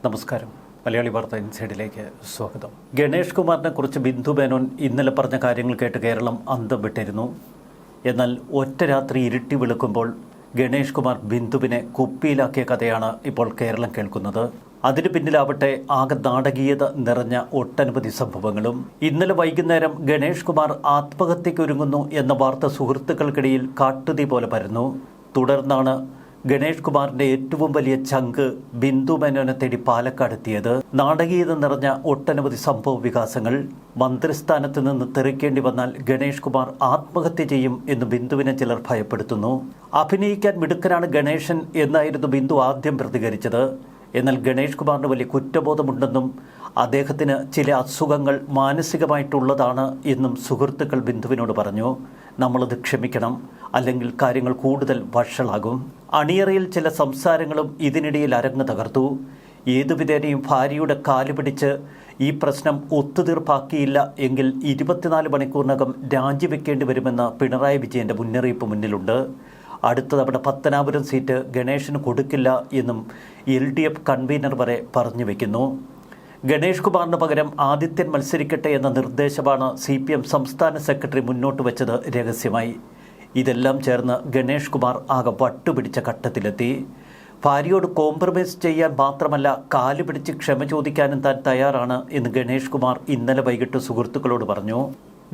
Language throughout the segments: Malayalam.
നമസ്കാരം. മലയാളി വാർത്ത ഇൻസൈഡിലേക്ക് സ്വാഗതം. ഗണേഷ് കുമാറിനെ കുറിച്ച് ബിന്ദു മേനോൻ ഇന്നലെ പറഞ്ഞ കാര്യങ്ങൾ കേട്ട് കേരളം അന്തം വിട്ടിരുന്നു. എന്നാൽ ഒറ്റ രാത്രി ഇരുട്ടി വെളുക്കുമ്പോൾ ഗണേഷ് കുമാർ ബിന്ദുവിനെ കുപ്പിയിലാക്കിയ കഥയാണ് ഇപ്പോൾ കേരളം കേൾക്കുന്നത്. അതിനു പിന്നിലാവട്ടെ ആകെ നാടകീയത നിറഞ്ഞ ഒട്ടനവധി സംഭവങ്ങളും. ഇന്നലെ വൈകുന്നേരം ഗണേഷ് കുമാർ ആത്മഹത്യയ്ക്കൊരുങ്ങുന്നു എന്ന വാർത്ത സുഹൃത്തുക്കൾക്കിടയിൽ കാട്ടുതീ പോലെ പരന്നു. തുടർന്നാണ് ഗണേഷ് കുമാറിന്റെ ഏറ്റവും വലിയ ചങ്ക് ബിന്ദു മേനോനെ തേടി പാലക്കാടെത്തിയത്. നാടകീയത നിറഞ്ഞ ഒട്ടനവധി സംഭവ വികാസങ്ങൾ. മന്ത്രിസ്ഥാനത്ത് നിന്ന് തെറിക്കേണ്ടി വന്നാൽ ഗണേഷ് കുമാർ ആത്മഹത്യ ചെയ്യും എന്ന് ബിന്ദുവിനെ ചിലർ ഭയപ്പെടുത്തുന്നു. അഭിനയിക്കാൻ മിടുക്കനാണ് ഗണേശൻ എന്നായിരുന്നു ബിന്ദു ആദ്യം പ്രതികരിച്ചത്. എന്നാൽ ഗണേഷ് കുമാറിന് വലിയ കുറ്റബോധമുണ്ടെന്നും അദ്ദേഹത്തിന് ചില അസുഖങ്ങൾ മാനസികമായിട്ടുള്ളതാണ് എന്നും സുഹൃത്തുക്കൾ ബിന്ദുവിനോട് പറഞ്ഞു. നമ്മളത് ക്ഷമിക്കണം, അല്ലെങ്കിൽ കാര്യങ്ങൾ കൂടുതൽ വഷളാകും. അണിയറയിൽ ചില സംസാരങ്ങളും ഇതിനിടയിൽ അരങ്ങ് തകർത്തു. ഏതുവിധേനയും ഭാര്യയുടെ കാല് പിടിച്ച് ഈ പ്രശ്നം ഒത്തുതീർപ്പാക്കിയില്ല എങ്കിൽ 24 മണിക്കൂറിനകം രാജിവെക്കേണ്ടി വരുമെന്ന പിണറായി വിജയന്റെ മുന്നറിയിപ്പ് മുന്നിലുണ്ട്. അടുത്ത തവണ പത്തനാപുരം സീറ്റ് ഗണേശന് കൊടുക്കില്ല എന്നും LDF കൺവീനർ വരെ പറഞ്ഞു വയ്ക്കുന്നു. ഗണേഷ് കുമാറിന് പകരം ആദിത്യൻ മത്സരിക്കട്ടെ എന്ന നിർദ്ദേശമാണ് CPM സംസ്ഥാന സെക്രട്ടറി മുന്നോട്ട് വെച്ചത് രഹസ്യമായി. ഇതെല്ലാം ചേർന്ന് ഗണേഷ് കുമാർ ആകെ വട്ടുപിടിച്ച ഘട്ടത്തിലെത്തി. ഭാര്യയോട് കോംപ്രമൈസ് ചെയ്യാൻ മാത്രമല്ല കാല് പിടിച്ച് ക്ഷമ ചോദിക്കാനും താൻ തയ്യാറാണ് എന്ന് ഗണേഷ് കുമാർ ഇന്നലെ വൈകിട്ട് സുഹൃത്തുക്കളോട് പറഞ്ഞു.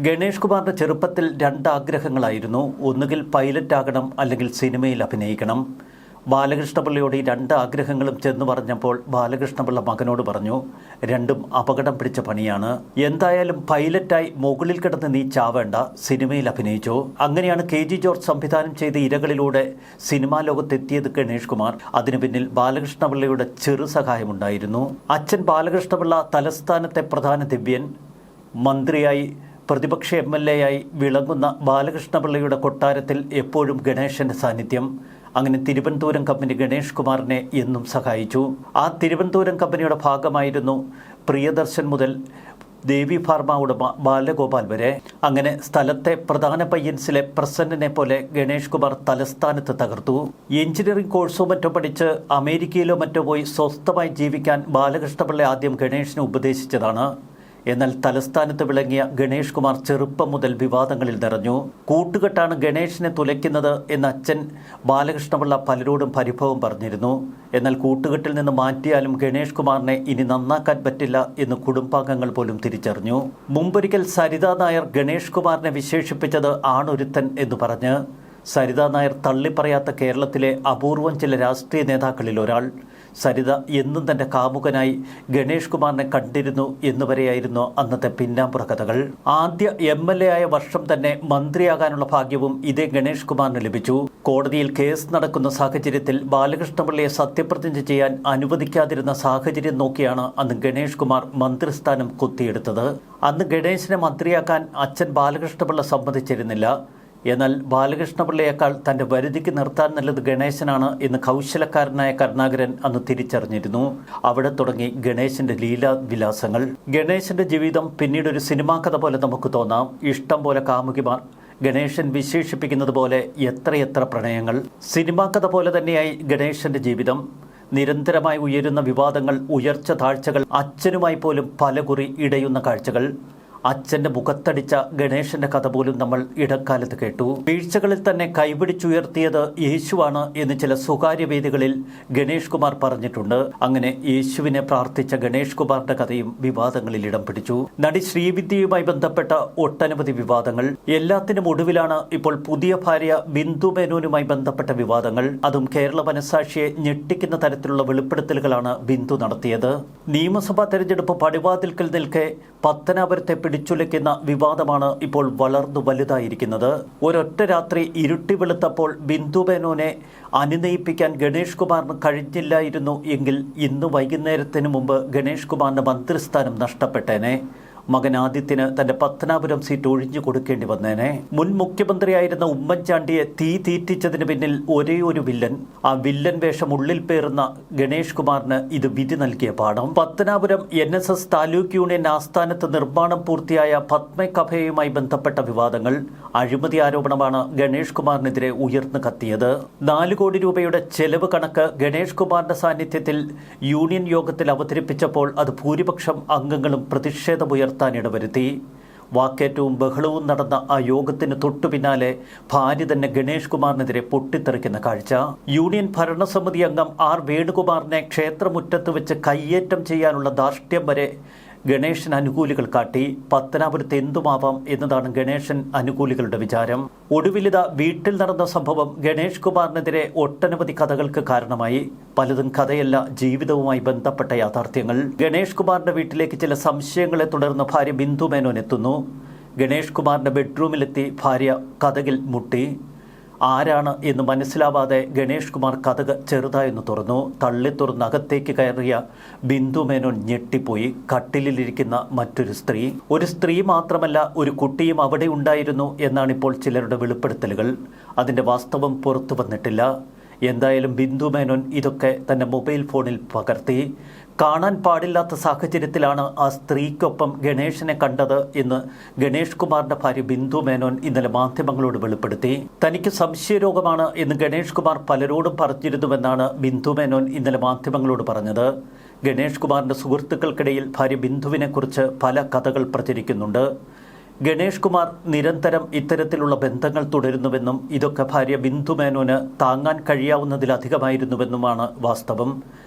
ഗണേഷ് കുമാറിന്റെ ചെറുപ്പത്തിൽ 2 ആഗ്രഹങ്ങളായിരുന്നു. ഒന്നുകിൽ പൈലറ്റ് ആകണം, അല്ലെങ്കിൽ സിനിമയിൽ അഭിനയിക്കണം. ബാലകൃഷ്ണപിള്ളയോട് ഈ 2 ആഗ്രഹങ്ങളും ചെന്ന് പറഞ്ഞപ്പോൾ ബാലകൃഷ്ണപിള്ള മകനോട് പറഞ്ഞു, രണ്ടും അപകടം പിടിച്ച പണിയാണ്. എന്തായാലും പൈലറ്റായി മുകളിൽ കിടന്ന് നീ ചാവേണ്ട, സിനിമയിൽ അഭിനയിച്ചോ. അങ്ങനെയാണ് KG ജോർജ് സംവിധാനം ചെയ്ത ഇരകളിലൂടെ സിനിമാ ലോകത്തെത്തിയത് ഗണേഷ് കുമാർ. അതിനു പിന്നിൽ ബാലകൃഷ്ണപിള്ളയുടെ ചെറു സഹായമുണ്ടായിരുന്നു. അച്ഛൻ ബാലകൃഷ്ണപിള്ള തലസ്ഥാനത്തെ പ്രധാന ദിവ്യൻ. മന്ത്രിയായി പ്രതിപക്ഷ MLA ആയി വിളങ്ങുന്ന ബാലകൃഷ്ണപിള്ളയുടെ കൊട്ടാരത്തിൽ എപ്പോഴും ഗണേശന്റെ സാന്നിധ്യം. അങ്ങനെ തിരുവനന്തപുരം കമ്പനി ഗണേഷ് കുമാറിനെ എന്നും സഹായിച്ചു. ആ തിരുവനന്തപുരം കമ്പനിയുടെ ഭാഗമായിരുന്നു പ്രിയദർശൻ മുതൽ ദേവി ഫാർമ ഉടമ ബാലഗോപാൽ വരെ. അങ്ങനെ സ്ഥലത്തെ പ്രധാന പയ്യൻസിലെ പ്രസന്നനെ പോലെ ഗണേഷ് കുമാർ തലസ്ഥാനത്ത് തകർത്തു. എഞ്ചിനീയറിംഗ് കോഴ്സോ മറ്റോ പഠിച്ച് അമേരിക്കയിലോ മറ്റോ പോയി സ്വസ്ഥമായി ജീവിക്കാൻ ബാലകൃഷ്ണപിള്ള ആദ്യം ഗണേഷിനെ ഉപദേശിച്ചതാണ്. എന്നാൽ തലസ്ഥാനത്ത് വിളങ്ങിയ ഗണേഷ് കുമാർ ചെറുപ്പം മുതൽ വിവാദങ്ങളിൽ നിറഞ്ഞു. കൂട്ടുകെട്ടാണ് ഗണേഷിനെ തുലയ്ക്കുന്നത് എന്ന അച്ഛൻ ബാലകൃഷ്ണപിള്ള പലരോടും പരിഭവം പറഞ്ഞിരുന്നു. എന്നാൽ കൂട്ടുകെട്ടിൽ നിന്ന് മാറ്റിയാലും ഗണേഷ് കുമാറിനെ ഇനി നന്നാക്കാൻ പറ്റില്ല എന്ന് കുടുംബാംഗങ്ങൾ പോലും തിരിച്ചറിഞ്ഞു. മുമ്പൊരിക്കൽ സരിതാ നായർ ഗണേഷ് കുമാറിനെ വിശേഷിപ്പിച്ചത് ആണൊരുത്തൻ എന്ന് പറഞ്ഞ്. സരിതാ നായർ തള്ളിപ്പറയാത്ത കേരളത്തിലെ അപൂർവം ചില രാഷ്ട്രീയ നേതാക്കളിൽ ഒരാൾ. സരിത എന്നും തന്റെ കാമുകനായി ഗണേഷ് കുമാറിനെ കണ്ടിരുന്നു എന്നുവരെയായിരുന്നു അന്നത്തെ പിന്നാമ്പുറ കഥകൾ. ആദ്യ MLA ആയ വർഷം തന്നെ മന്ത്രിയാകാനുള്ള ഭാഗ്യവും ഇതേ ഗണേഷ് കുമാറിന് ലഭിച്ചു. കോടതിയിൽ കേസ് നടക്കുന്ന സാഹചര്യത്തിൽ ബാലകൃഷ്ണപിള്ളയെ സത്യപ്രതിജ്ഞ ചെയ്യാൻ അനുവദിക്കാതിരുന്ന സാഹചര്യം നോക്കിയാണ് അന്ന് ഗണേഷ് കുമാർ മന്ത്രിസ്ഥാനം കൊത്തിയെടുത്തത്. അന്ന് ഗണേശിനെ മന്ത്രിയാക്കാൻ അച്ഛൻ ബാലകൃഷ്ണപിള്ള സമ്മതിച്ചിരുന്നില്ല. എന്നാൽ ബാലകൃഷ്ണപിള്ളയേക്കാൾ തന്റെ വരുതിക്ക് നിർത്താൻ നല്ലത് ഗണേശനാണ് എന്ന് കൗശലക്കാരനായ കരുണാകരൻ അന്ന് തിരിച്ചറിഞ്ഞിരുന്നു. അവിടെ തുടങ്ങി ഗണേശന്റെ ലീലാവിലാസങ്ങൾ. ഗണേശന്റെ ജീവിതം പിന്നീട് ഒരു സിനിമാ കഥ പോലെ നമുക്ക് തോന്നാം. ഇഷ്ടം പോലെ കാമുകിമാർ, ഗണേശൻ വിശേഷിപ്പിക്കുന്നത് പോലെ എത്രയെത്ര പ്രണയങ്ങൾ. സിനിമാ കഥ പോലെ തന്നെയായി ഗണേശന്റെ ജീവിതം. നിരന്തരമായി ഉയരുന്ന വിവാദങ്ങൾ, ഉയർച്ച താഴ്ചകൾ, അച്ഛനുമായി പോലും പലകുറി ഇടയുന്ന കാഴ്ചകൾ. അച്ഛന്റെ മുഖത്തടിച്ച ഗണേശന്റെ കഥ പോലും നമ്മൾ ഇടക്കാലത്ത് കേട്ടു. വീഴ്ചകളിൽ തന്നെ കൈപിടിച്ചുയർത്തിയത് യേശുവാണ് എന്ന് ചില സ്വകാര്യ വേദികളിൽ ഗണേഷ് കുമാർ പറഞ്ഞിട്ടുണ്ട്. അങ്ങനെ യേശുവിനെ പ്രാർത്ഥിച്ച ഗണേഷ് കുമാറിന്റെ കഥയും വിവാദങ്ങളിൽ ഇടം പിടിച്ചു. നടി ശ്രീവിദ്യയുമായി ബന്ധപ്പെട്ട ഒട്ടനവധി വിവാദങ്ങൾ. എല്ലാത്തിനും ഒടുവിലാണ് ഇപ്പോൾ പുതിയ ഭാര്യ ബിന്ദു മേനോനുമായി ബന്ധപ്പെട്ട വിവാദങ്ങൾ. അതും കേരള മനസാക്ഷിയെ ഞെട്ടിക്കുന്ന തരത്തിലുള്ള വെളിപ്പെടുത്തലുകളാണ് ബിന്ദു നടത്തിയത്. നിയമസഭാ തെരഞ്ഞെടുപ്പ് പടിവാതിൽക്കൽ നിൽക്കെ പത്തനാപുരത്തെ പിടിച്ചുലയ്ക്കുന്ന വിവാദമാണ് ഇപ്പോൾ വളർന്നു വലുതായിരിക്കുന്നത്. ഒരൊറ്റ രാത്രി ഇരുട്ടി വെളുത്തപ്പോൾ ബിന്ദു മേനോനെ അനുനയിപ്പിക്കാൻ ഗണേഷ് കുമാറിന് കഴിഞ്ഞില്ലായിരുന്നു എങ്കിൽ ഇന്ന് വൈകുന്നേരത്തിന് മുമ്പ് ഗണേഷ് കുമാറിന്റെ മന്ത്രിസ്ഥാനം നഷ്ടപ്പെട്ടേനെ. മകൻ ആദിത്യന് തന്റെ പത്തനാപുരം സീറ്റ് ഒഴിഞ്ഞു കൊടുക്കേണ്ടി വന്നേനെ. മുൻ മുഖ്യമന്ത്രിയായിരുന്ന ഉമ്മൻചാണ്ടിയെ തീ തീറ്റിച്ചതിന് പിന്നിൽ ഒരേ ഒരു വില്ലൻ, ആ വില്ലൻ വേഷം ഉള്ളിൽ പേറുന്ന ഗണേഷ് കുമാറിന് ഇത് വിധി നൽകിയ പാഠം. പത്തനാപുരം NSS താലൂക്ക് യൂണിയൻ ആസ്ഥാനത്ത് നിർമ്മാണം പൂർത്തിയായ പത്മ കഫേയുമായി ബന്ധപ്പെട്ട വിവാദങ്ങൾ, അഴിമതി ആരോപണമാണ് ഗണേഷ് കുമാറിനെതിരെ ഉയർന്നു കത്തിയത്. 4 കോടി രൂപയുടെ ചെലവ് കണക്ക് ഗണേഷ് കുമാറിന്റെ സാന്നിധ്യത്തിൽ യൂണിയൻ യോഗത്തിൽ അവതരിപ്പിച്ചപ്പോൾ അത് ഭൂരിപക്ഷം അംഗങ്ങളും പ്രതിഷേധമുയർത്താനിടവരുത്തി. വാക്കേറ്റവും ബഹളവും നടന്ന ആ യോഗത്തിന് തൊട്ടു പിന്നാലെ ഭാര്യ തന്നെ ഗണേഷ് കുമാറിനെതിരെ പൊട്ടിത്തെറിക്കുന്ന കാഴ്ച. യൂണിയൻ ഭരണസമിതി അംഗം R വേണുകുമാറിനെ ക്ഷേത്രമുറ്റത്ത് വെച്ച് കയ്യേറ്റം ചെയ്യാനുള്ള ധാർഷ്ട്യം വരെ ഗണേശൻ അനുകൂലികൾ കാട്ടി. പത്തനാപുരത്ത് എന്തുമാവാം എന്നതാണ് ഗണേശൻ അനുകൂലികളുടെ വിചാരം. ഒടുവിലിത വീട്ടിൽ നടന്ന സംഭവം ഗണേഷ് കുമാറിനെതിരെ ഒട്ടനവധി കഥകൾക്ക് കാരണമായി. പലതും കഥയല്ല, ജീവിതവുമായി ബന്ധപ്പെട്ട യാഥാർത്ഥ്യങ്ങൾ. ഗണേഷ് കുമാറിന്റെ വീട്ടിലേക്ക് ചില സംശയങ്ങളെ തുടർന്ന് ഭാര്യ ബിന്ദു മേനോൻ എത്തുന്നു. ഗണേഷ് കുമാറിന്റെ ബെഡ്റൂമിലെത്തി ഭാര്യ കതകിൽ മുട്ടി. ആരാണ് എന്ന് മനസ്സിലാവാതെ ഗണേഷ് കുമാർ കതക് ചെറുതായൊന്ന് തുറന്നു. തള്ളി തുറന്ന് അകത്തേക്ക് കയറിയ ബിന്ദു മേനോൻ ഞെട്ടിപ്പോയി. കട്ടിലിരിക്കുന്ന മറ്റൊരു സ്ത്രീ, ഒരു സ്ത്രീ മാത്രമല്ല, ഒരു കുട്ടിയും അവിടെ ഉണ്ടായിരുന്നു എന്നാണ് ഇപ്പോൾ ചിലരുടെ വെളിപ്പെടുത്തലുകൾ. അതിൻ്റെ വാസ്തവം പുറത്തു വന്നിട്ടില്ല. എന്തായാലും ബിന്ദു മേനോൻ ഇതൊക്കെ തൻ്റെ മൊബൈൽ ഫോണിൽ പകർത്തി. കാണാൻ പാടില്ലാത്ത സാഹചര്യത്തിലാണ് ആ സ്ത്രീക്കൊപ്പം ഗണേശനെ കണ്ടത് എന്ന് ഗണേഷ് കുമാറിന്റെ ഭാര്യ ബിന്ദു മേനോൻ ഇന്നലെ മാധ്യമങ്ങളോട് വെളിപ്പെടുത്തി. തനിക്ക് സംശയരോഗമാണ് എന്ന് ഗണേഷ് കുമാർ പലരോടും പറഞ്ഞിരുന്നുവെന്നാണ് ബിന്ദു മേനോൻ ഇന്നലെ മാധ്യമങ്ങളോട് പറഞ്ഞത്. ഗണേഷ് കുമാറിന്റെ സുഹൃത്തുക്കൾക്കിടയിൽ ഭാര്യ ബിന്ദുവിനെക്കുറിച്ച് പല കഥകൾ പ്രചരിക്കുന്നുണ്ട്. ഗണേഷ് കുമാർ നിരന്തരം ഇത്തരത്തിലുള്ള ബന്ധങ്ങൾ തുടരുന്നുവെന്നും ഇതൊക്കെ ഭാര്യ ബിന്ദു മേനോന് താങ്ങാൻ കഴിയാവുന്നതിലധികമായിരുന്നുവെന്നുമാണ് വാസ്തവം.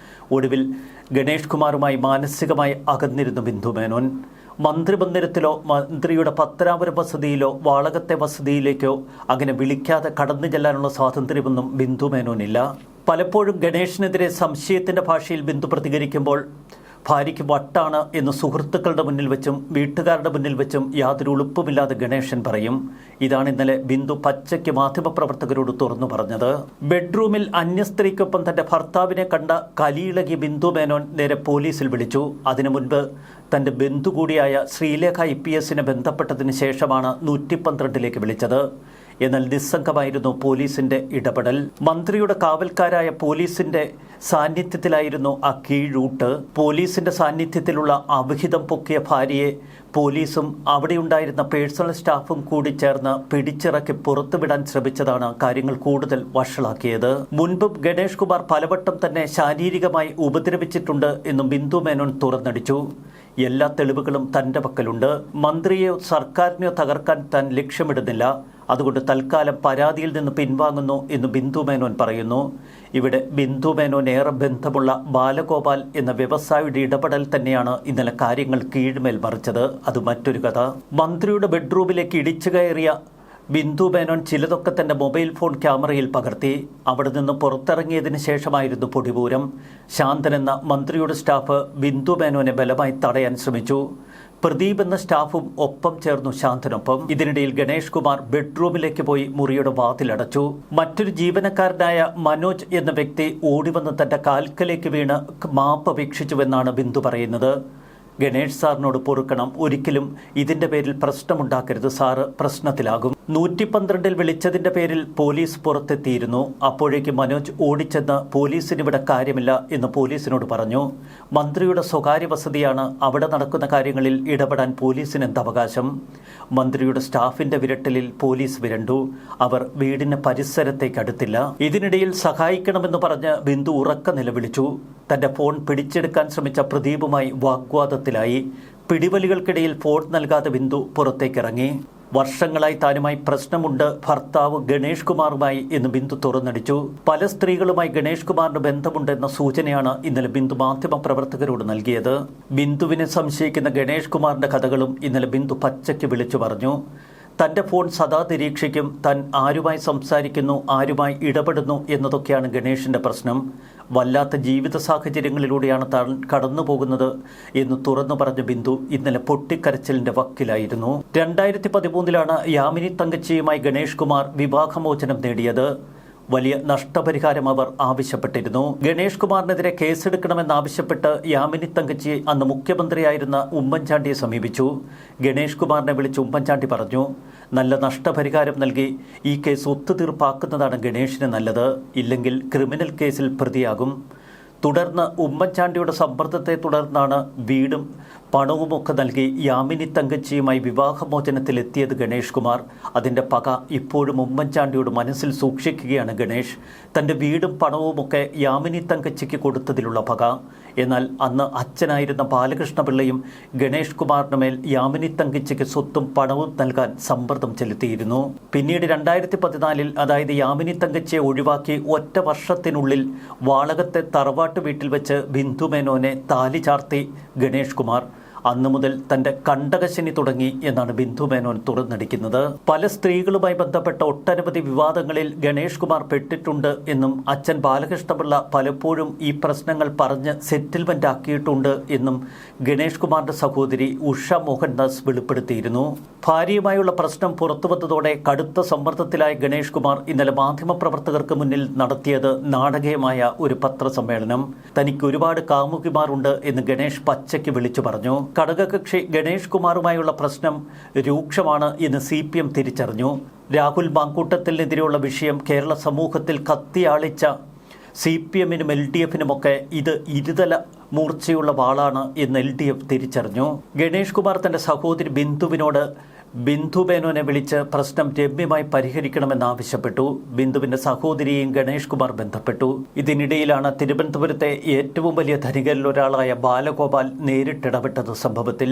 ഒടുവിൽ ഗണേഷ് കുമാറുമായി മാനസികമായി അകന്നിരുന്നു ബിന്ദു മേനോൻ. മന്ത്രിമന്ദിരത്തിലോ മന്ത്രിയുടെ പത്തനാപുരം വസതിയിലോ വാളകത്തെ വസതിയിലേക്കോ അങ്ങനെ വിളിക്കാതെ കടന്നു ചെല്ലാനുള്ള സ്വാതന്ത്ര്യമൊന്നും ബിന്ദു മേനോനില്ല. പലപ്പോഴും ഗണേഷിനെതിരെ സംശയത്തിന്റെ ഭാഷയിൽ ബിന്ദു പ്രതികരിക്കുമ്പോൾ ഭാര്യയ്ക്ക് വട്ടാണ് എന്ന് സുഹൃത്തുക്കളുടെ മുന്നിൽ വെച്ചും വീട്ടുകാരുടെ മുന്നിൽ വെച്ചും യാതൊരു ഉളുപ്പുമില്ലാതെ ഗണേശൻ പറയും. ഇതാണ് ഇന്നലെ ബിന്ദു പച്ചയ്ക്ക് മാധ്യമപ്രവർത്തകരോട് തുറന്നു പറഞ്ഞത്. ബെഡ്റൂമിൽ അന്യസ്ത്രീക്കൊപ്പം തന്റെ ഭർത്താവിനെ കണ്ട കലിയിളകി ബിന്ദു മേനോൻ നേരെ പോലീസിൽ വിളിച്ചു. അതിനു മുൻപ് തന്റെ ബന്ധു കൂടിയായ ശ്രീലേഖ IPSനെ ബന്ധപ്പെട്ടതിന് ശേഷമാണ് 112ലേക്ക് വിളിച്ചത്. എന്നാൽ നിസ്സംഗമായിരുന്നു പോലീസിന്റെ ഇടപെടൽ. മന്ത്രിയുടെ കാവൽക്കാരായ പോലീസിന്റെ സാന്നിധ്യത്തിലായിരുന്നു ആ കീഴൂട്ട്. പോലീസിന്റെ സാന്നിധ്യത്തിലുള്ള അവിഹിതം പൊക്കിയ ഭാര്യയെ പോലീസും അവിടെയുണ്ടായിരുന്ന പേഴ്സണൽ സ്റ്റാഫും കൂടി ചേർന്ന് പിടിച്ചിറക്കി പുറത്തുവിടാൻ ശ്രമിച്ചതാണ് കാര്യങ്ങൾ കൂടുതൽ വഷളാക്കിയത്. മുൻപും ഗണേഷ് കുമാർ പലവട്ടം തന്നെ ശാരീരികമായി ഉപദ്രവിച്ചിട്ടുണ്ട് എന്നും ബിന്ദു മേനോൻ തുറന്നടിച്ചു. എല്ലാ തെളിവുകളും തന്റെ പക്കലുണ്ട്. മന്ത്രിയെയോ സർക്കാരിനെയോ തകർക്കാൻ താൻ ലക്ഷ്യമിടുന്നില്ല. അതുകൊണ്ട് തൽക്കാലം പരാതിയിൽ നിന്ന് പിൻവാങ്ങുന്നു എന്ന് ബിന്ദു മേനോൻ പറയുന്നു. ഇവിടെ ബിന്ദു മേനോൻ ഏറെ ബന്ധമുള്ള ബാലഗോപാൽ എന്ന വ്യവസായിയുടെ ഇടപെടൽ തന്നെയാണ് ഇന്നലെ കാര്യങ്ങൾ കീഴ്മേൽ മറിച്ചത്. അത് മറ്റൊരു കഥ. മന്ത്രിയുടെ ബെഡ്റൂമിലേക്ക് ഇടിച്ചു കയറിയ ബിന്ദു മേനോൻ ചിലതൊക്കെ തന്റെ മൊബൈൽ ഫോൺ ക്യാമറയിൽ പകർത്തി. അവിടെ നിന്ന് പുറത്തിറങ്ങിയതിന് ശേഷമായിരുന്നു പൊടിപൂരം. ശാന്തൻ എന്ന മന്ത്രിയുടെ സ്റ്റാഫ് ബിന്ദു മേനോനെ ബലമായി തടയാൻ ശ്രമിച്ചു. പ്രദീപ് എന്ന സ്റ്റാഫും ഒപ്പം ചേർന്നു ശാന്തനൊപ്പം. ഇതിനിടയിൽ ഗണേഷ് കുമാർ ബെഡ്റൂമിലേക്ക് പോയി മുറിയുടെ വാതിലടച്ചു. മറ്റൊരു ജീവനക്കാരനായ മനോജ് എന്ന വ്യക്തി ഓടിവന്ന് തന്റെ കാൽക്കലേക്ക് വീണ് മാപ്പ് അപേക്ഷിച്ചുവെന്നാണ് ബിന്ദു പറയുന്നത്. ഗണേഷ് സാറിനോട് പൊറുക്കണം, ഒരിക്കലും ഇതിന്റെ പേരിൽ പ്രശ്നമുണ്ടാക്കരുത്, സാറ് പ്രശ്നത്തിലാകും. 112ൽ വിളിച്ചതിന്റെ പേരിൽ പോലീസ് പുറത്തെത്തിയിരുന്നു. അപ്പോഴേക്ക് മനോജ് ഓടിച്ചെന്ന് പോലീസിനിവിടെ കാര്യമില്ല എന്ന് പോലീസിനോട് പറഞ്ഞു. മന്ത്രിയുടെ സ്വകാര്യ വസതിയാണ്, അവിടെ നടക്കുന്ന കാര്യങ്ങളിൽ ഇടപെടാൻ പോലീസിന് എന്തവകാശം? മന്ത്രിയുടെ സ്റ്റാഫിന്റെ വിരട്ടലിൽ പോലീസ് വിരണ്ടു. അവർ വീടിന് പരിസരത്തേക്ക് അടുത്തില്ല. ഇതിനിടയിൽ സഹായിക്കണമെന്ന് പറഞ്ഞ് ബിന്ദു ഉറക്ക നിലവിളിച്ചു. തന്റെ ഫോൺ പിടിച്ചെടുക്കാൻ ശ്രമിച്ച പ്രദീപുമായി വാഗ്വാദത്തിലായി. പിടിവലികൾക്കിടയിൽ ഫോൺ നൽകാതെ ബിന്ദു പുറത്തേക്കിറങ്ങി. വർഷങ്ങളായി താനുമായി പ്രശ്നമുണ്ട് ഭർത്താവ് ഗണേഷ് കുമാറുമായി എന്ന് ബിന്ദു തുറന്നടിച്ചു. പല സ്ത്രീകളുമായി ഗണേഷ് കുമാറിന് ബന്ധമുണ്ടെന്ന സൂചനയാണ് ഇന്നലെ ബിന്ദു മാധ്യമ പ്രവർത്തകരോട് നൽകിയത്. ബിന്ദുവിനെ സംശയിക്കുന്ന ഗണേഷ് കുമാറിന്റെ കഥകളും ഇന്നലെ ബിന്ദു പച്ചയ്ക്ക് വിളിച്ചു പറഞ്ഞു. തന്റെ ഫോൺ സദാ നിരീക്ഷിക്കും, താൻ ആരുമായി സംസാരിക്കുന്നു, ആരുമായി ഇടപെടുന്നു എന്നതൊക്കെയാണ് ഗണേഷിന്റെ പ്രശ്നം. വല്ലാത്ത ജീവിത സാഹചര്യങ്ങളിലൂടെയാണ് താൻ കടന്നു പോകുന്നത് എന്ന് തുറന്നു പറഞ്ഞ ബിന്ദു ഇന്നലെ പൊട്ടിക്കരച്ചിലിന്റെ വക്കിലായിരുന്നു. 2013 യാമിനി തങ്കച്ചിയുമായി ഗണേഷ് കുമാർ വിവാഹമോചനം നേടിയത്. വലിയ നഷ്ടപരിഹാരം അവർ ആവശ്യപ്പെട്ടിരുന്നു. ഗണേഷ് കുമാറിനെതിരെ കേസെടുക്കണമെന്നാവശ്യപ്പെട്ട് യാമിനി തങ്കച്ചി അന്ന് മുഖ്യമന്ത്രിയായിരുന്ന ഉമ്മൻചാണ്ടിയെ സമീപിച്ചു. ഗണേഷ് കുമാറിനെ വിളിച്ച് ഉമ്മൻചാണ്ടി പറഞ്ഞു, നല്ല നഷ്ടപരിഹാരം നൽകി ഈ കേസ് ഒത്തുതീർപ്പാക്കുന്നതാണ് ഗണേഷിന് നല്ലത്, ഇല്ലെങ്കിൽ ക്രിമിനൽ കേസിൽ പ്രതിയാകും. തുടർന്ന് ഉമ്മൻചാണ്ടിയുടെ സമ്മർദ്ദത്തെ തുടർന്നാണ് വീടും പണവുമൊക്കെ നൽകി യാമിനി തങ്കച്ചിയുമായി വിവാഹമോചനത്തിലെത്തിയത് ഗണേഷ് കുമാർ. അതിൻ്റെ പക ഇപ്പോഴും ഉമ്മൻചാണ്ടിയോട് മനസ്സിൽ സൂക്ഷിക്കുകയാണ് ഗണേഷ്. തൻ്റെ വീടും പണവുമൊക്കെ യാമിനി തങ്കച്ചിക്ക് കൊടുത്തതിലുള്ള പക. എന്നാൽ അന്ന് അച്ഛനായിരുന്ന ബാലകൃഷ്ണപിള്ളയും ഗണേഷ് കുമാറിന് മേൽ യാമിനി തങ്കച്ചിക്ക് സ്വത്തും പണവും നൽകാൻ സമ്മർദ്ദം ചെലുത്തിയിരുന്നു. പിന്നീട് 2014 അതായത് യാമിനി തങ്കച്ചിയെ ഒഴിവാക്കി ഒറ്റ വർഷത്തിനുള്ളിൽ വാളകത്തെ തറവാട്ട് വീട്ടിൽ വെച്ച് ബിന്ദു മേനോനെ താലി ചാർത്തി ഗണേഷ് കുമാർ. അന്നു മുതൽ തൻ്റെ കണ്ടകശനി തുടങ്ങി എന്നാണ് ബിന്ദു മേനോൻ തുറന്നടിക്കുന്നത്. പല സ്ത്രീകളുമായി ബന്ധപ്പെട്ട ഒട്ടനവധി വിവാദങ്ങളിൽ ഗണേഷ് കുമാർ പെട്ടിട്ടുണ്ട് എന്നും അച്ഛൻ ബാലകൃഷ്ണപിള്ള പലപ്പോഴും ഈ പ്രശ്നങ്ങൾ പറഞ്ഞ് സെറ്റിൽമെന്റ് ആക്കിയിട്ടുണ്ട് എന്നും ഗണേഷ് കുമാറിന്റെ സഹോദരി ഉഷ മോഹൻദാസ് വെളിപ്പെടുത്തിയിരുന്നു. ഭാര്യയുമായുള്ള പ്രശ്നം പുറത്തുവന്നതോടെ കടുത്ത സമ്മർദ്ദത്തിലായ ഗണേഷ് കുമാർ ഇന്നലെ മാധ്യമപ്രവർത്തകർക്ക് മുന്നിൽ നടത്തിയത് നാടകീയമായ ഒരു പത്രസമ്മേളനം. തനിക്ക് ഒരുപാട് കാമുകിമാരുണ്ട് എന്ന് ഗണേഷ് പച്ചയ്ക്ക് വിളിച്ചു പറഞ്ഞു. ഘടകകക്ഷി ഗണേഷ് കുമാറുമായുള്ള പ്രശ്നം രൂക്ഷമാണ് എന്ന് CPM തിരിച്ചറിഞ്ഞു. രാഹുൽ മാങ്കൂട്ടത്തിനെതിരെയുള്ള വിഷയം കേരള സമൂഹത്തിൽ കത്തിയാളിച്ച CPMനും LDFനുമൊക്കെ ഇത് ഇരുതല മൂർച്ചയുള്ള വാളാണ് എന്ന് LDF തിരിച്ചറിഞ്ഞു. ഗണേഷ് കുമാർ തന്റെ സഹോദരി ബിന്ദു മേനോനെ വിളിച്ച് പ്രശ്നം രമ്യമായി പരിഹരിക്കണമെന്നാവശ്യപ്പെട്ടു. ബിന്ദുവിന്റെ സഹോദരിയെയും ഗണേഷ് കുമാർ ബന്ധപ്പെട്ടു. ഇതിനിടയിലാണ് തിരുവനന്തപുരത്തെ ഏറ്റവും വലിയ ധനികരിൽ ഒരാളായ ബാലഗോപാൽ നേരിട്ടിടപെട്ടത്. സംഭവത്തിൽ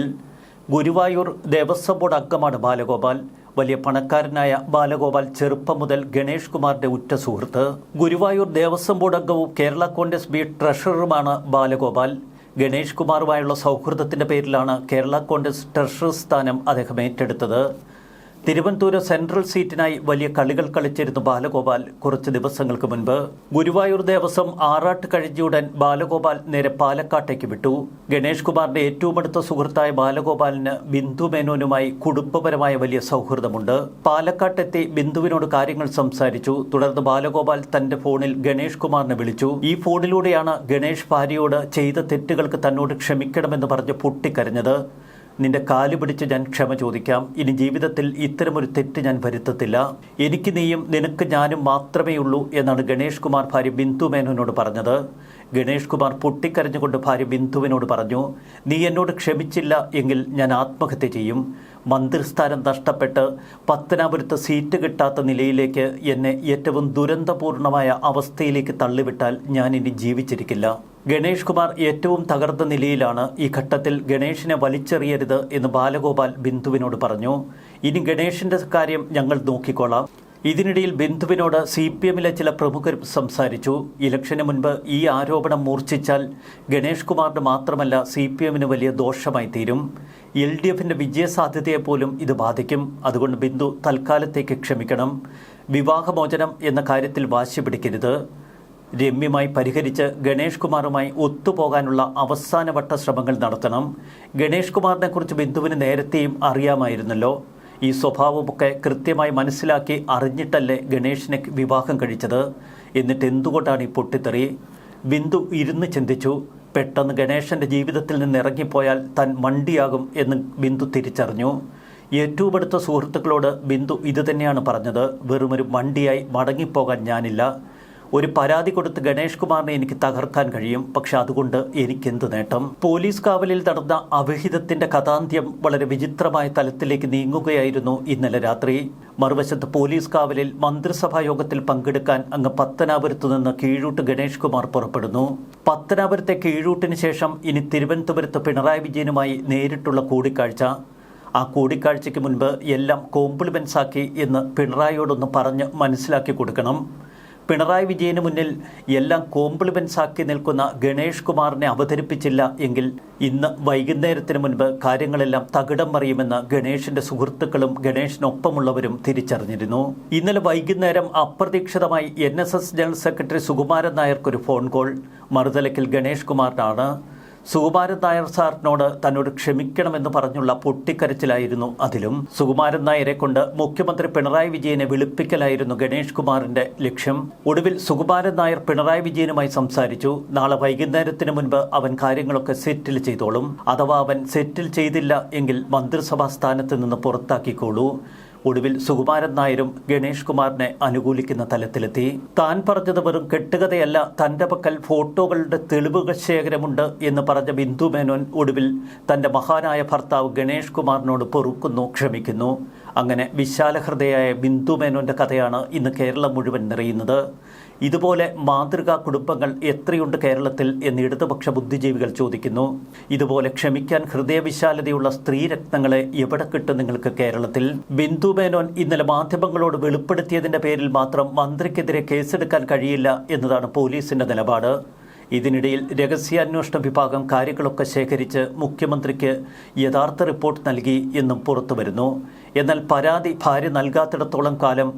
ഗുരുവായൂർ ദേവസ്വം ബോർഡ് അംഗമാണ് ബാലഗോപാൽ. വലിയ പണക്കാരനായ ബാലഗോപാൽ ചെറുപ്പം മുതൽ ഗണേഷ് കുമാറിന്റെ ഉറ്റ സുഹൃത്ത്. ഗുരുവായൂർ ദേവസ്വം ബോർഡ് അംഗവും കേരള കോൺഗ്രസ് ബി ട്രഷററുമാണ് ബാലഗോപാൽ. ഗണേഷ് കുമാറുമായുള്ള സൗഹൃദത്തിന്റെ പേരിലാണ് കേരള കോൺഗ്രസ് ട്രഷറർ സ്ഥാനം അദ്ദേഹം ഏറ്റെടുത്തത്. തിരുവനന്തപുരം സെൻട്രൽ സീറ്റിനായി വലിയ കളികൾ കളിച്ചിരുന്നു ബാലഗോപാൽ കുറച്ച് ദിവസങ്ങൾക്ക് മുൻപ്. ഗുരുവായൂർ ദേവസ്വം ആറാട്ട് കഴിഞ്ഞുടൻ ബാലഗോപാൽ നേരെ പാലക്കാട്ടേക്ക് വിട്ടു. ഗണേഷ് കുമാറിന്റെ ഏറ്റവും അടുത്ത സുഹൃത്തായ ബാലഗോപാലിന് ബിന്ദു മേനോനുമായി കുടുംബപരമായ വലിയ സൗഹൃദമുണ്ട്. പാലക്കാട്ടെത്തി ബിന്ദുവിനോട് കാര്യങ്ങൾ സംസാരിച്ചു. തുടർന്ന് ബാലഗോപാൽ തന്റെ ഫോണിൽ ഗണേഷ് കുമാറിനെ വിളിച്ചു. ഈ ഫോണിലൂടെയാണ് ഗണേഷ് ഭാര്യയോട് ചെയ്ത തെറ്റുകൾക്ക് തന്നോട് ക്ഷമിക്കണമെന്ന് പറഞ്ഞ് പൊട്ടിക്കരഞ്ഞത്. നിന്റെ കാല് പിടിച്ച് ഞാൻ ക്ഷമ ചോദിക്കാം. ഇനി ജീവിതത്തിൽ ഇത്തരമൊരു തെറ്റ് ഞാൻ വരുത്തത്തില്ല. എനിക്ക് നീയും നിനക്ക് ഞാനും മാത്രമേ ഉള്ളൂ എന്നാണ് ഗണേഷ് കുമാർ ഭാര്യ ബിന്ദു മേനോനോട് പറഞ്ഞത്. ഗണേഷ് കുമാർ പൊട്ടിക്കരഞ്ഞുകൊണ്ട് ഭാര്യ ബിന്ദുവിനോട് പറഞ്ഞു, നീ എന്നോട് ക്ഷമിച്ചില്ല എങ്കിൽ ഞാൻ ആത്മഹത്യ ചെയ്യും. മന്ത്രിസ്ഥാനം നഷ്ടപ്പെട്ട് പത്തനാപുരത്ത് സീറ്റ് കിട്ടാത്ത നിലയിലേക്ക് എന്നെ ഏറ്റവും ദുരന്തപൂർണമായ അവസ്ഥയിലേക്ക് തള്ളിവിട്ടാൽ ഞാൻ ഇനി ജീവിച്ചിരിക്കില്ല. ഗണേഷ് കുമാർ ഏറ്റവും തകർന്ന നിലയിലാണ്. ഈ ഘട്ടത്തിൽ ഗണേഷിനെ വലിച്ചെറിയരുത് എന്ന് ബാലഗോപാൽ ബിന്ദുവിനോട് പറഞ്ഞു. ഇനി ഗണേഷിന്റെ കാര്യം ഞങ്ങൾ നോക്കിക്കോളാം. ഇതിനിടയിൽ ബിന്ദുവിനോട് CPMലെ ചില പ്രമുഖർ സംസാരിച്ചു. ഇലക്ഷന് മുൻപ് ഈ ആരോപണം മൂർച്ഛിച്ചാൽ ഗണേഷ് കുമാറിന് മാത്രമല്ല CPMന് വലിയ ദോഷമായി തീരും. LDFന്റെ വിജയസാധ്യതയെപ്പോലും ഇത് ബാധിക്കും. അതുകൊണ്ട് ബിന്ദു തൽക്കാലത്തേക്ക് ക്ഷമിക്കണം. വിവാഹമോചനം എന്ന കാര്യത്തിൽ വാശി പിടിക്കരുത്. രമ്യമായി പരിഹരിച്ച് ഗണേഷ് കുമാറുമായി ഒത്തുപോകാനുള്ള അവസാനവട്ട ശ്രമങ്ങൾ നടത്തണം. ഗണേഷ് കുമാറിനെക്കുറിച്ച് ബിന്ദുവിന് നേരത്തെയും അറിയാമായിരുന്നല്ലോ. ഈ സ്വഭാവമൊക്കെ കൃത്യമായി മനസ്സിലാക്കി അറിഞ്ഞിട്ടല്ലേ ഗണേഷിനെ വിവാഹം കഴിച്ചത്? എന്നിട്ട് എന്തുകൊണ്ടാണ് ഈ പൊട്ടിത്തെറി? ബിന്ദു ഇരുന്ന് ചിന്തിച്ചു. പെട്ടെന്ന് ഗണേശന്റെ ജീവിതത്തിൽ നിന്ന് ഇറങ്ങിപ്പോയാൽ താൻ മണ്ടിയാകും എന്ന് ബിന്ദു തിരിച്ചറിഞ്ഞു. ഏറ്റവും അടുത്ത സുഹൃത്തുക്കളോട് ബിന്ദു ഇതുതന്നെയാണ് പറഞ്ഞത്. വെറുമൊരു മണ്ടിയായി മടങ്ങിപ്പോകാൻ ഞാനില്ല. ഒരു പരാതി കൊടുത്ത് ഗണേഷ് കുമാറിനെ എനിക്ക് തകർക്കാൻ കഴിയും. പക്ഷെ അതുകൊണ്ട് എനിക്കെന്ത് നേട്ടം? പോലീസ് കാവലിൽ നടന്ന അവിഹിതത്തിന്റെ കഥാന്ത്യം വളരെ വിചിത്രമായ തലത്തിലേക്ക് നീങ്ങുകയായിരുന്നു ഇന്നലെ രാത്രി. മറുവശത്ത് പോലീസ് കാവലിൽ മന്ത്രിസഭാ യോഗത്തിൽ പങ്കെടുക്കാൻ അങ്ങ് പത്തനാപുരത്തു നിന്ന് കീഴൂട്ട് ഗണേഷ് കുമാർ പുറപ്പെടുന്നു. പത്തനാപുരത്തെ കീഴൂട്ടിന് ശേഷം ഇനി തിരുവനന്തപുരത്ത് പിണറായി വിജയനുമായി നേരിട്ടുള്ള കൂടിക്കാഴ്ച. ആ കൂടിക്കാഴ്ചയ്ക്ക് മുൻപ് എല്ലാം കോംപ്ലിമെന്റ്സ് ആക്കി എന്ന് പിണറായിയോടൊന്ന് പറഞ്ഞ് മനസ്സിലാക്കി കൊടുക്കണം. പിണറായി വിജയന് മുന്നിൽ എല്ലാം കോംപ്ലിമെന്റ്സ് ആക്കി നിൽക്കുന്ന ഗണേഷ് കുമാറിനെ അവതരിപ്പിച്ചില്ല എങ്കിൽ ഇന്ന് വൈകുന്നേരത്തിന് മുൻപ് കാര്യങ്ങളെല്ലാം തകിടം മറിയുമെന്ന് ഗണേഷിന്റെ സുഹൃത്തുക്കളും ഗണേഷിനൊപ്പമുള്ളവരും തിരിച്ചറിഞ്ഞിരുന്നു. ഇന്നലെ വൈകുന്നേരം അപ്രതീക്ഷിതമായി NSS ജനറൽ സെക്രട്ടറി സുകുമാരൻ നായർക്കൊരു ഫോൺ കോൾ. മറുതലയ്ക്കൽ ഗണേഷ് കുമാറിനാണ്. സുകുമാരൻ നായർ സാറിനോട് തന്നോട് ക്ഷമിക്കണമെന്ന് പറഞ്ഞുള്ള പൊട്ടിക്കരച്ചിലായിരുന്നു അതിലും. സുകുമാരൻ നായരെ കൊണ്ട് മുഖ്യമന്ത്രി പിണറായി വിജയനെ വിളിപ്പിക്കലായിരുന്നു ഗണേഷ് കുമാറിന്റെ ലക്ഷ്യം. ഒടുവിൽ സുകുമാരൻ നായർ പിണറായി വിജയനുമായി സംസാരിച്ചു. നാളെ വൈകുന്നേരത്തിന് മുൻപ് അവൻ കാര്യങ്ങളൊക്കെ സെറ്റിൽ ചെയ്തോളും. അഥവാ അവൻ സെറ്റിൽ ചെയ്തില്ല എങ്കിൽ മന്ത്രിസഭാ സ്ഥാനത്ത് നിന്ന് പുറത്താക്കിക്കോളൂ. ഒടുവിൽ സുകുമാരൻ നായരും ഗണേഷ് കുമാറിനെ അനുകൂലിക്കുന്ന തലത്തിലെത്തി. താൻ പറഞ്ഞത് വെറും കെട്ടുകഥയല്ല, തന്റെ പക്കൽ ഫോട്ടോകളുടെ തെളിവുകൾ ശേഖരമുണ്ട് എന്ന് പറഞ്ഞ ബിന്ദു മേനോൻ ഒടുവിൽ തന്റെ മഹാനായ ഭർത്താവ് ഗണേഷ് കുമാറിനോട് പൊറുക്കുന്നു, ക്ഷമിക്കുന്നു. അങ്ങനെ വിശാലഹൃദയായ ബിന്ദു മേനോന്റെ കഥയാണ് ഇന്ന് കേരളം മുഴുവൻ നിറയുന്നത്. ഇതുപോലെ മാതൃകാ കുടുംബങ്ങൾ എത്രയുണ്ട് കേരളത്തിൽ എന്ന് ഇടതുപക്ഷ ബുദ്ധിജീവികൾ ചോദിക്കുന്നു. ഇതുപോലെ ക്ഷമിക്കാൻ ഹൃദയവിശാലതയുള്ള സ്ത്രീരത്നങ്ങളെ എവിടെ കിട്ടും നിങ്ങൾക്ക് കേരളത്തിൽ? ബിന്ദു മേനോൻ ഇന്നലെ മാധ്യമങ്ങളോട് വെളിപ്പെടുത്തിയതിന്റെ പേരിൽ മാത്രം മന്ത്രിക്കെതിരെ കേസെടുക്കാൻ കഴിയില്ല എന്നതാണ് പോലീസിന്റെ നിലപാട്. ഇതിനിടയിൽ രഹസ്യാന്വേഷണ വിഭാഗം കാര്യങ്ങളൊക്കെ ശേഖരിച്ച് മുഖ്യമന്ത്രിക്ക് യഥാർത്ഥ റിപ്പോർട്ട് നൽകി എന്നും പുറത്തുവരുന്നു. എന്നാൽ പരാതി ഭാര്യ നൽകാത്തിടത്തോളം കാലം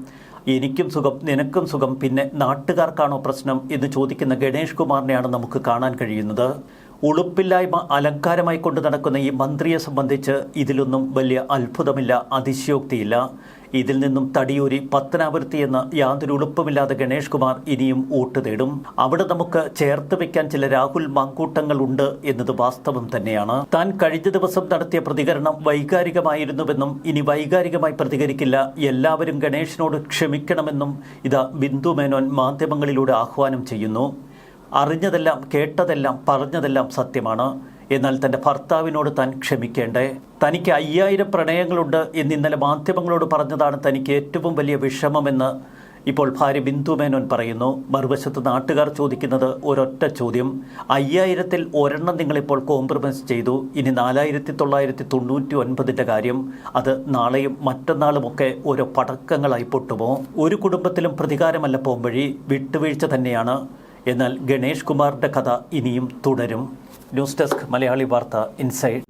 എനിക്കും സുഖം നിനക്കും സുഖം, പിന്നെ നാട്ടുകാർക്കാണോ പ്രശ്നം എന്ന് ചോദിക്കുന്ന ഗണേഷ് കുമാറിനെയാണ് നമുക്ക് കാണാൻ കഴിയുന്നത്. ഉളുപ്പില്ലായ്മ അലങ്കാരമായി കൊണ്ട് നടക്കുന്ന ഈ മന്ത്രിയെ സംബന്ധിച്ച് ഇതിലൊന്നും വലിയ അത്ഭുതമില്ല, അതിശയോക്തിയില്ല. ഇതിൽ നിന്നും തടിയൂരി പത്തനാപുരത്തി എന്ന യാതൊരു ഉളുപ്പുമില്ലാതെ ഗണേഷ് കുമാർ ഇനിയും വോട്ട് തേടും. അവിടെ നമുക്ക് ചേർത്ത് വെക്കാൻ ചില രാഹുൽ മാങ്കൂട്ടങ്ങൾ ഉണ്ട് എന്നത് വാസ്തവം തന്നെയാണ്. താൻ കഴിഞ്ഞ ദിവസം നടത്തിയ പ്രതികരണം വൈകാരികമായിരുന്നുവെന്നും ഇനി വൈകാരികമായി പ്രതികരിക്കില്ല, എല്ലാവരും ഗണേഷിനോട് ക്ഷമിക്കണമെന്നും ഇതാ ബിന്ദു മേനോൻ മാധ്യമങ്ങളിലൂടെ ആഹ്വാനം ചെയ്യുന്നു. അറിഞ്ഞതെല്ലാം കേട്ടതെല്ലാം പറഞ്ഞതെല്ലാം സത്യമാണ്. എന്നാൽ തൻ്റെ ഭർത്താവിനോട് താൻ ക്ഷമിക്കേണ്ടേ? തനിക്ക് 5000 പ്രണയങ്ങളുണ്ട് എന്ന് ഇന്നലെ മാധ്യമങ്ങളോട് പറഞ്ഞതാണ് തനിക്ക് ഏറ്റവും വലിയ വിഷമമെന്ന് ഇപ്പോൾ ഭാര്യ ബിന്ദു മേനോൻ പറയുന്നു. മറുവശത്ത് നാട്ടുകാർ ചോദിക്കുന്നത് ഒരൊറ്റ ചോദ്യം: 5000-ൽ ഒരെണ്ണം നിങ്ങളിപ്പോൾ കോംപ്രമൈസ് ചെയ്തു, ഇനി 4999 കാര്യം? അത് നാളെയും മറ്റന്നാളുമൊക്കെ ഓരോ പടക്കങ്ങളായി പൊട്ടുമോ? ഒരു കുടുംബത്തിലും പ്രതികാരമല്ല പോംവഴി, വിട്ടുവീഴ്ച തന്നെയാണ്. എന്നാൽ ഗണേഷ് കുമാറിന്റെ കഥ ഇനിയും തുടരും. ന്യൂസ് ഡെസ്ക് മലയാളി വാർത്ത ഇൻസൈഡ്.